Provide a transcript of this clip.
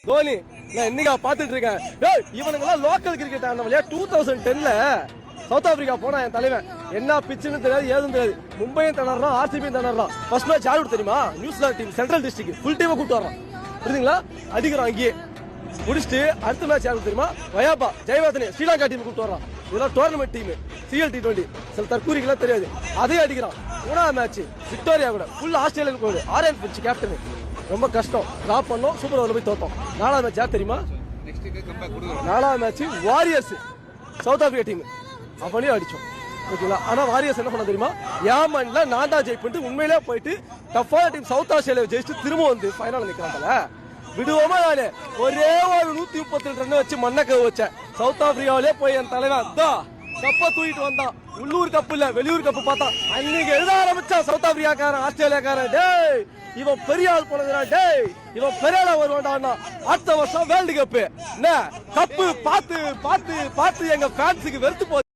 தோனி நான் இன்னைக்கு பாத்துட்டு இருக்கேன். இவனுங்கெல்லாம் லோக்கல் கிரிக்கெட் ஆனவளையா 2010ல சவுத் ஆப்பிரிக்கா போனா என் தலைவன் என்ன பிச்சுன்னு தெரியாது ஏதும் தெரியாது. மும்பையும் திணறான், ஆர்சிபியும் திணறான். ஃபர்ஸ்ட் மேட்ச் யாரு தெரியுமா? New Zealand team central district full டீமை கூட்டு வரான். புரியுதுங்களா? அடிக்கிறான் அங்கேயே முடிச்சுட்டு அடுத்த மேட்ச் யாரு தெரியுமா? வயாபா ஜெயவர்தனே ஸ்ரீலங்கா டீம் கூட்டு வரான். இதெல்லாம் டோர்னமெண்ட் டீம் CL T20 சில தற்கூரிக்கெல்லாம் தெரியாது. அதையும் அடிக்கிறான். மூணாவது மேட்ச் விக்டோரியா கூட ஃபுல் ஆஸ்திரேலியன் கோடு ஆரன் பிச் கேப்டன். ரொம்ப கஷ்டம், டிராப் பண்ணோம், சூப்பர் ஓவர்ல போய் தோத்தோம். நாலாவது மேட்ச் யார் தெரியுமா? நாலாவது match warriors south Africa team அவனையும் அடிச்சோம். ஓகேங்களா? ஆனா வாரியர்ஸ் என்ன பண்ண தெரியுமா? ஏமன்ல நான் தான் ஜெயிப்பிட்டு உண்மையிலே போயிட்டு டஃப்பான டீம் சவுத் ஆஸ்திரேலியா ஜெயிச்சுட்டு திரும்ப வந்து ஃபைனல் நிக்கிறாங்கல்ல. விடுவோமா? நானு ஒரே ஒரு 132 ரன் வச்சு மண்ணக்க வச்சேன். சவுத் ஆப்பிரிக்காவிலே போய் என் தலைவன் கப்ப தூக்கிட்டு வந்தான். உள்ளூர் கப்பு இல்ல வெளியூர் கப்பு பார்த்தா அன்னைக்கு எழுத ஆரம்பிச்சான் சவுத் ஆப்பிரிக்காக்காரன் ஆஸ்திரேலியாக்காரன். டேய் இவன் பெரிய ஆள் போனதுடா, டேய் இவன் பெரிய ஆளா வருவான்டா. அடுத்த வருஷம் வேர்ல்டு கப்பு என்ன கப்பு பார்த்து பார்த்து பார்த்து எங்க ஃபேன்ஸுக்கு வெறுத்து போச்சு.